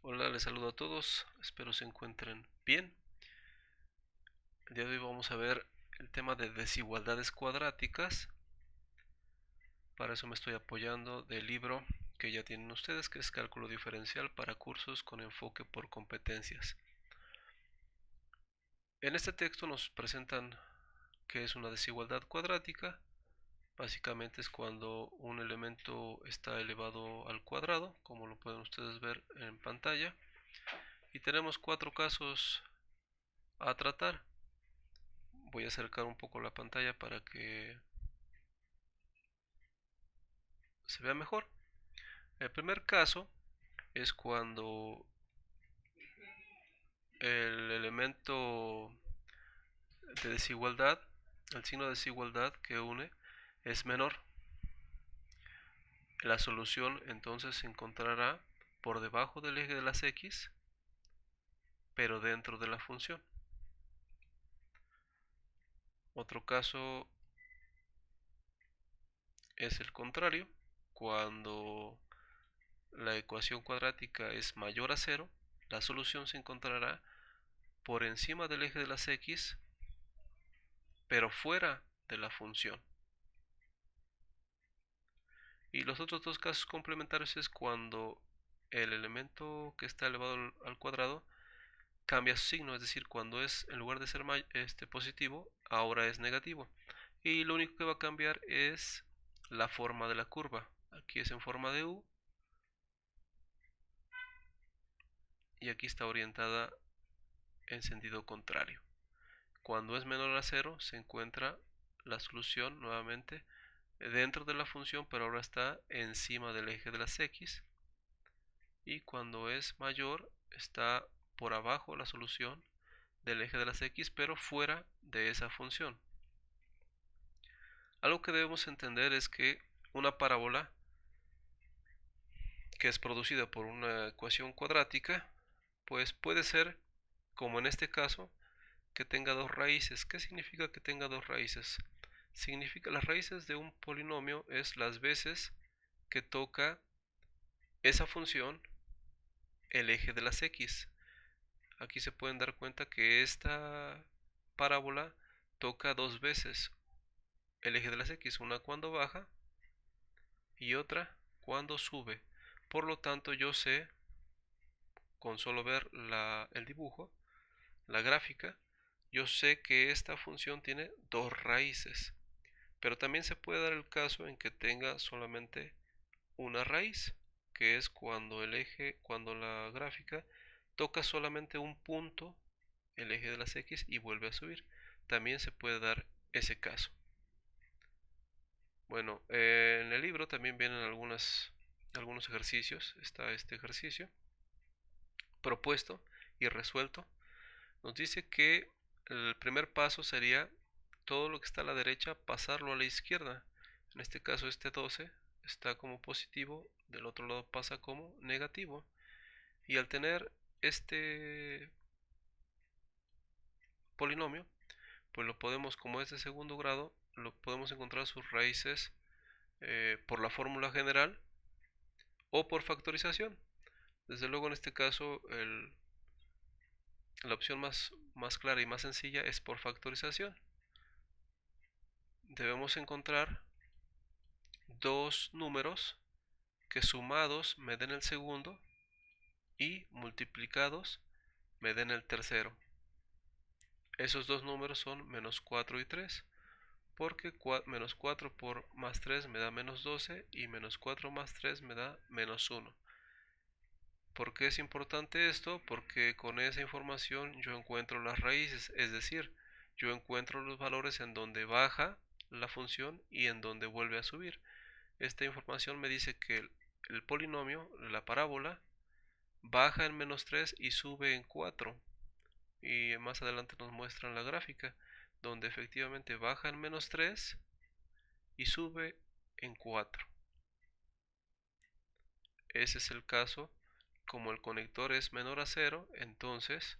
Hola, les saludo a todos, espero se encuentren bien. El día de hoy vamos a ver el tema de desigualdades cuadráticas. Para eso me estoy apoyando del libro que ya tienen ustedes, que es Cálculo Diferencial para cursos con enfoque por competencias. En este texto nos presentan qué es una desigualdad cuadrática. Básicamente es cuando un elemento está elevado al cuadrado, como lo pueden ustedes ver en pantalla. Y tenemos cuatro casos a tratar. Voy a acercar un poco la pantalla para que se vea mejor. El primer caso es cuando el elemento de desigualdad, el signo de desigualdad que une, es menor. La solución entonces se encontrará por debajo del eje de las x, pero dentro de la función. Otro caso es el contrario, cuando la ecuación cuadrática es mayor a 0, la solución se encontrará por encima del eje de las x, pero fuera de la función. Y los otros dos casos complementarios es cuando el elemento que está elevado al cuadrado cambia su signo, es decir, cuando es, en lugar de ser positivo, ahora es negativo. Y lo único que va a cambiar es la forma de la curva. Aquí es en forma de U y aquí está orientada en sentido contrario. Cuando es menor a 0 se encuentra la solución nuevamente dentro de la función, pero ahora está encima del eje de las x. Y cuando es mayor está por abajo la solución del eje de las x, pero fuera de esa función. Algo que debemos entender es que una parábola que es producida por una ecuación cuadrática, pues puede ser, como en este caso, que tenga dos raíces. ¿Qué significa que tenga dos raíces? Significa las raíces de un polinomio es las veces que toca esa función el eje de las x. Aquí se pueden dar cuenta que esta parábola toca dos veces el eje de las x, una cuando baja y otra cuando sube. Por lo tanto, yo sé, con solo ver el dibujo, la gráfica, yo sé que esta función tiene dos raíces. Pero también se puede dar el caso en que tenga solamente una raíz, que es cuando la gráfica toca solamente un punto, el eje de las x, y vuelve a subir. También se puede dar ese caso. Bueno, en el libro también vienen algunos ejercicios. Está este ejercicio propuesto y resuelto. Nos dice que el primer paso sería todo lo que está a la derecha pasarlo a la izquierda. En este caso este 12 está como positivo, del otro lado pasa como negativo. Y al tener este polinomio, pues lo podemos, como es de segundo grado, lo podemos encontrar sus raíces por la fórmula general o por factorización. Desde luego en este caso la opción más clara y más sencilla es por factorización. Debemos encontrar dos números que sumados me den el segundo y multiplicados me den el tercero. Esos dos números son menos 4 y 3, porque menos 4 por más 3 me da menos 12 y menos 4 más 3 me da menos 1. ¿Por qué es importante esto? Porque con esa información yo encuentro las raíces, es decir, yo encuentro los valores en donde baja la función y en donde vuelve a subir. Esta información me dice que el polinomio, la parábola, baja en menos 3 y sube en 4. Y más adelante nos muestran la gráfica, donde efectivamente baja en menos 3 y sube en 4. Ese es el caso. Como el conector es menor a 0, entonces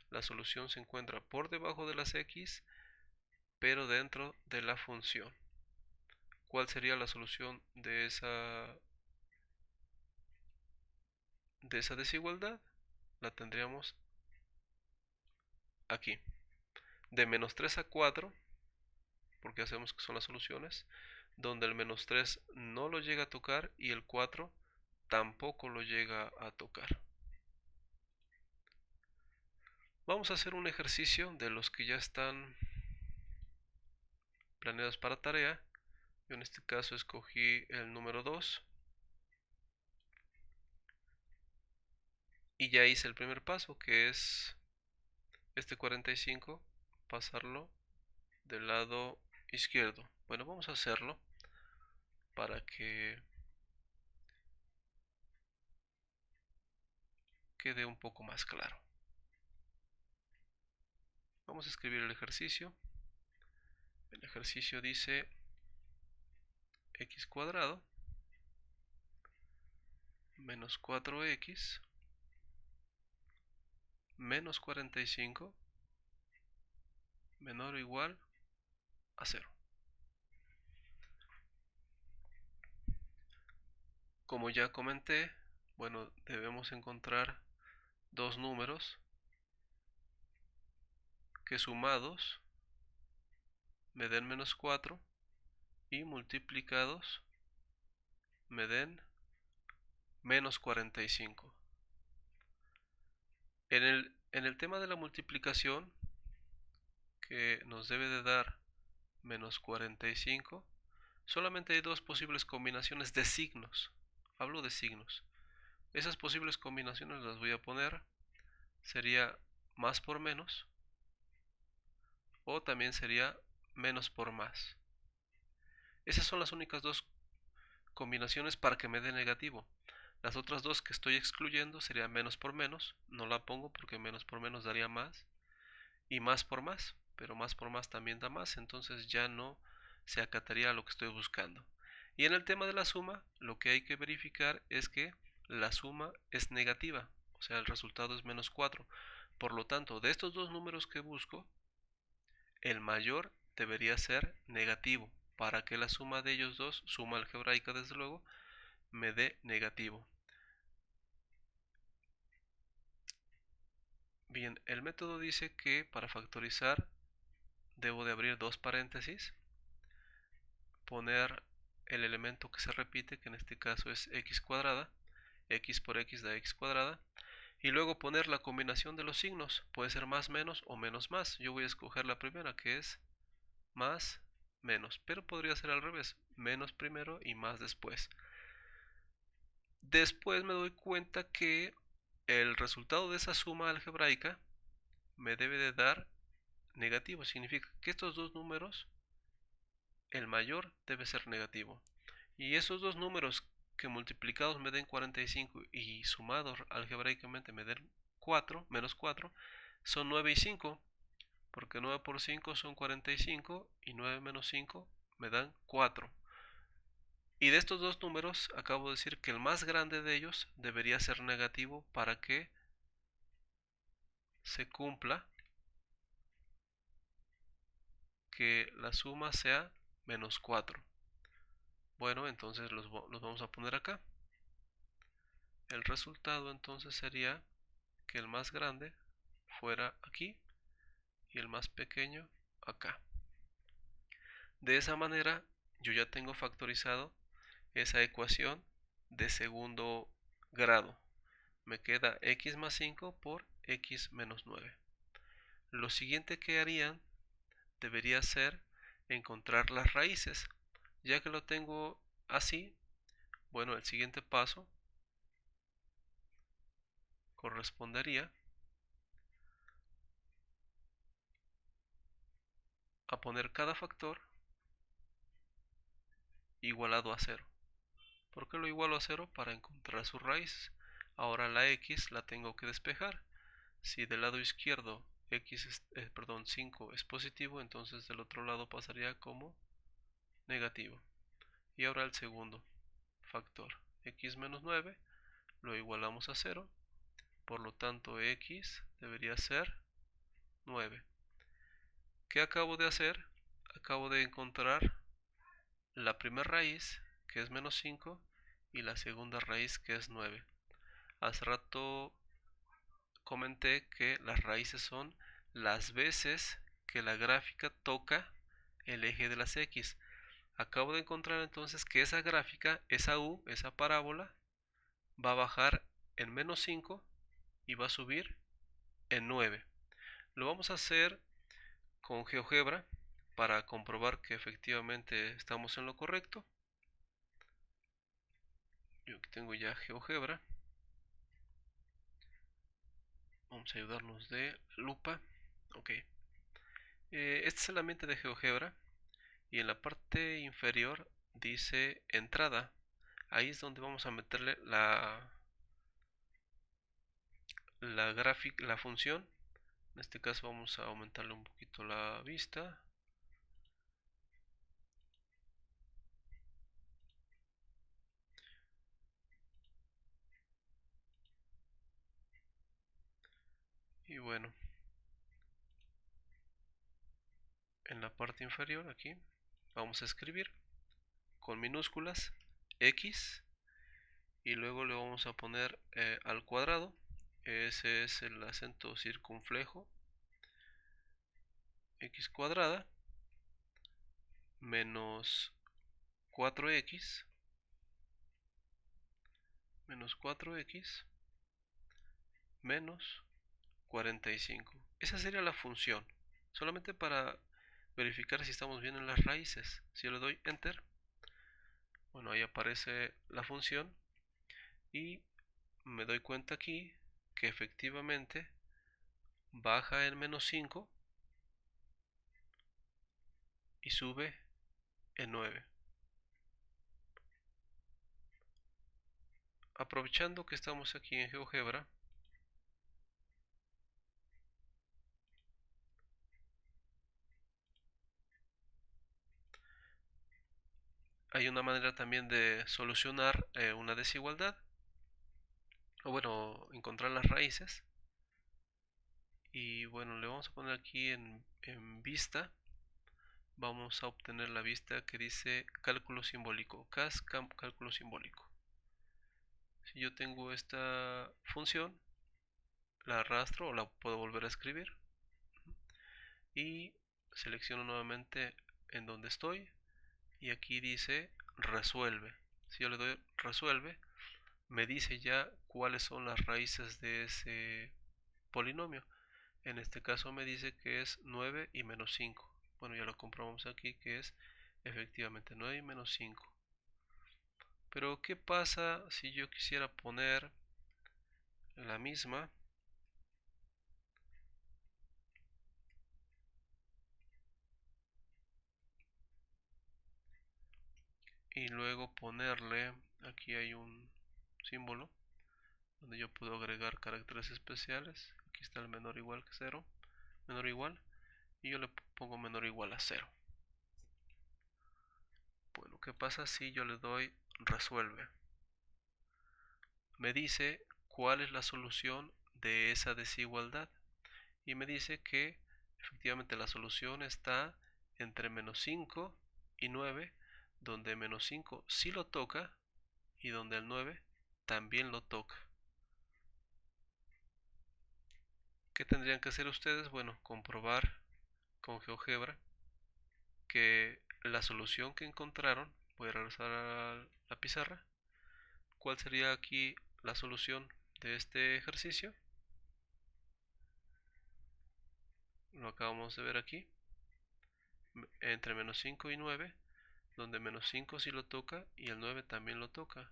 la solución se encuentra por debajo de las x, pero dentro de la función. ¿Cuál sería la solución de de esa desigualdad la tendríamos aquí. De menos 3 a 4, porque hacemos que son las soluciones, donde el menos 3 no lo llega a tocar y el 4 tampoco lo llega a tocar. Vamos a hacer un ejercicio de los que ya están planeados para tarea. Yo en este caso escogí el número 2 y ya hice el primer paso, que es este 45, pasarlo del lado izquierdo. Bueno, vamos a hacerlo para que quede un poco más claro. Vamos a escribir el ejercicio. El ejercicio dice x cuadrado menos 4x menos 45 menor o igual a 0. Como ya comenté, bueno, debemos encontrar dos números que sumados me den menos 4 y multiplicados me den menos 45. En el tema de la multiplicación, que nos debe de dar menos 45, solamente hay dos posibles combinaciones de signos. Hablo de signos. Esas posibles combinaciones las voy a poner. Sería más por menos, o también sería menos por más. Esas son las únicas dos combinaciones para que me dé negativo. Las otras dos que estoy excluyendo sería menos por menos, no la pongo porque menos por menos daría más, y más por más, pero más por más también da más, entonces ya no se acataría a lo que estoy buscando. Y en el tema de la suma, lo que hay que verificar es que la suma es negativa, o sea, el resultado es menos 4. Por lo tanto, de estos dos números que busco, el mayor debería ser negativo, para que la suma de ellos dos, suma algebraica desde luego, me dé negativo. Bien, el método dice que para factorizar debo de abrir dos paréntesis, poner el elemento que se repite, que en este caso es x cuadrada, x por x da x cuadrada, y luego poner la combinación de los signos, puede ser más menos o menos más. Yo voy a escoger la primera, que es más menos, pero podría ser al revés, menos primero y más después. Después me doy cuenta que el resultado de esa suma algebraica me debe de dar negativo, significa que estos dos números, el mayor debe ser negativo. Y esos dos números que multiplicados me den 45 y sumados algebraicamente me den 4, menos 4, son 9 y 5, porque 9 por 5 son 45 y 9 menos 5 me dan 4. Y de estos dos números acabo de decir que el más grande de ellos debería ser negativo para que se cumpla que la suma sea menos 4. Bueno, entonces los vamos a poner acá. El resultado entonces sería que el más grande fuera aquí y el más pequeño acá. De esa manera yo ya tengo factorizado esa ecuación de segundo grado. Me queda x más 5 por x menos 9. Lo siguiente que harían debería ser encontrar las raíces. Ya que lo tengo así, bueno, el siguiente paso correspondería a poner cada factor igualado a 0. ¿Por qué lo igualo a 0? Para encontrar sus raíces. Ahora la x la tengo que despejar. Si del lado izquierdo 5 es positivo, entonces del otro lado pasaría como negativo. Y ahora el segundo factor, x menos 9, lo igualamos a 0. Por lo tanto, x debería ser 9. ¿Qué acabo de hacer? Acabo de encontrar la primera raíz, que es menos 5, y la segunda raíz, que es 9. Hace rato comenté que las raíces son las veces que la gráfica toca el eje de las X. Acabo de encontrar entonces que esa gráfica, esa U, esa parábola, va a bajar en menos 5 y va a subir en 9. Lo vamos a hacer con GeoGebra para comprobar que efectivamente estamos en lo correcto. Yo aquí tengo ya GeoGebra. Vamos a ayudarnos de lupa. Ok. Este es el ambiente de GeoGebra y en la parte inferior dice entrada. Ahí es donde vamos a meterle la gráfica, la función. En este caso vamos a aumentarle un poquito la vista. Y bueno, en la parte inferior aquí vamos a escribir con minúsculas X y luego le vamos a poner al cuadrado. Ese es el acento circunflejo. X cuadrada menos 4x menos 45. Esa sería la función, solamente para verificar si estamos bien en las raíces. Si yo le doy enter, bueno, ahí aparece la función y me doy cuenta aquí que efectivamente baja en menos 5 y sube en 9. Aprovechando que estamos aquí en GeoGebra, hay una manera también de solucionar una desigualdad, o bueno, encontrar las raíces. Y bueno, le vamos a poner aquí en vista, vamos a obtener la vista que dice cálculo simbólico, cálculo simbólico. Si yo tengo esta función, la arrastro o la puedo volver a escribir y selecciono nuevamente en donde estoy y aquí dice resuelve. Si yo le doy resuelve, me dice ya cuáles son las raíces de ese polinomio. En este caso me dice que es 9 y menos 5. Bueno, ya lo comprobamos aquí que es efectivamente 9 y menos 5. Pero ¿qué pasa si yo quisiera poner la misma y luego ponerle, aquí hay un símbolo donde yo puedo agregar caracteres especiales? Aquí está el menor o igual que 0, menor o igual, y yo le pongo menor o igual a 0. Bueno, ¿qué pasa si yo le doy resuelve? Me dice cuál es la solución de esa desigualdad y me dice que efectivamente la solución está entre menos 5 y 9, donde menos 5 sí lo toca y donde el 9 también lo toca. ¿Qué tendrían que hacer ustedes? Bueno, comprobar con GeoGebra que la solución que encontraron, voy a regresar a la pizarra, ¿cuál sería aquí la solución de este ejercicio? Lo acabamos de ver aquí, entre menos 5 y 9, donde menos 5 sí lo toca y el 9 también lo toca.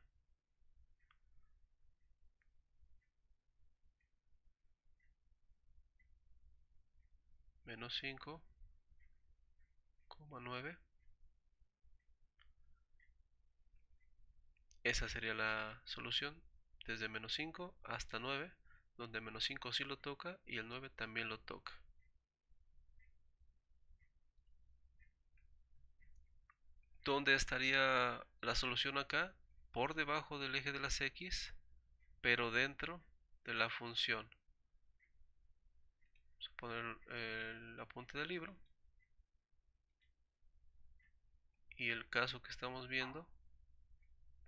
Menos 5,9. Esa sería la solución, desde menos 5 hasta 9, donde menos 5 sí lo toca y el 9 también lo toca. ¿Dónde estaría la solución acá? Por debajo del eje de las X, pero dentro de la función. Vamos a poner el apunte del libro. Y el caso que estamos viendo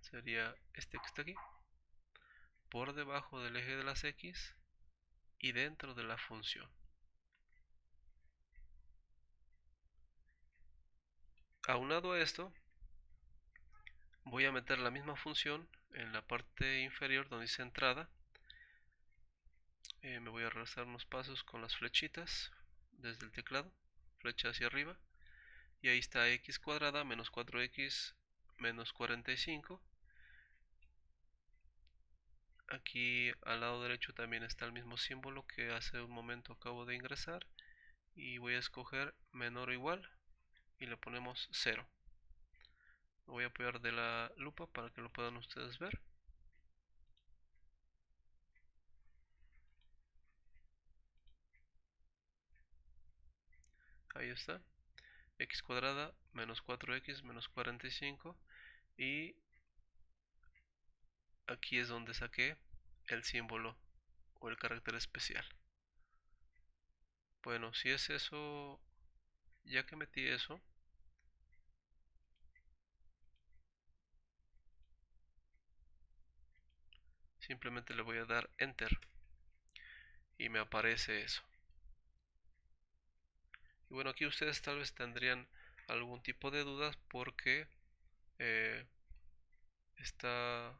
sería este que está aquí, por debajo del eje de las X y dentro de la función. Aunado a esto, voy a meter la misma función en la parte inferior donde dice entrada. Me voy a regresar unos pasos con las flechitas desde el teclado, flecha hacia arriba, y ahí está x cuadrada menos 4x menos 45. Aquí al lado derecho también está el mismo símbolo que hace un momento acabo de ingresar, y voy a escoger menor o igual y le ponemos 0. Lo voy a apoyar de la lupa para que lo puedan ustedes ver. Ahí está, x cuadrada menos 4x menos 45, y aquí es donde saqué el símbolo o el carácter especial. Bueno, si es eso, ya que metí eso, simplemente le voy a dar enter y me aparece eso. Y bueno, aquí ustedes tal vez tendrían algún tipo de dudas porque está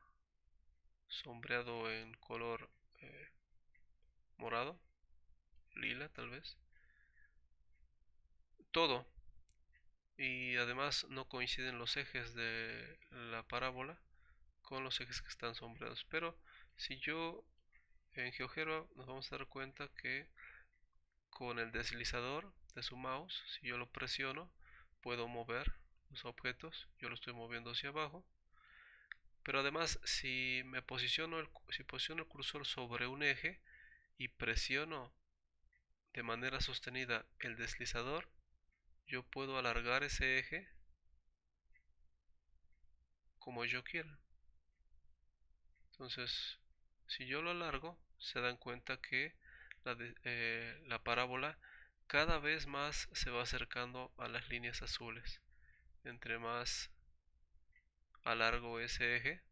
sombreado en color morado, lila tal vez, todo, y además no coinciden los ejes de la parábola con los ejes que están sombreados. Pero si yo en GeoGebra nos vamos a dar cuenta que con el deslizador de su mouse, si yo lo presiono, puedo mover los objetos. Yo lo estoy moviendo hacia abajo. Pero además, si posiciono el cursor sobre un eje y presiono de manera sostenida el deslizador, yo puedo alargar ese eje como yo quiera. Entonces, si yo lo alargo, se dan cuenta que la parábola cada vez más se va acercando a las líneas azules. Entre más alargo ese eje,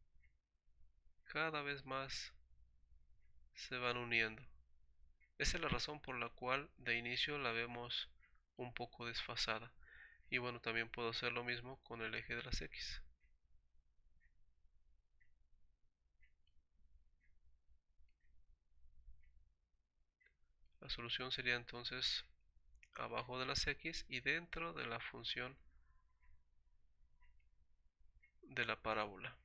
cada vez más se van uniendo. Esa es la razón por la cual de inicio la vemos un poco desfasada. Y bueno, también puedo hacer lo mismo con el eje de las X. La solución sería entonces abajo de las X y dentro de la función de la parábola.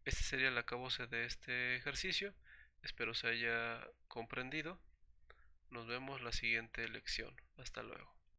Este sería el acabose de este ejercicio. Espero se haya comprendido. Nos vemos la siguiente lección. Hasta luego.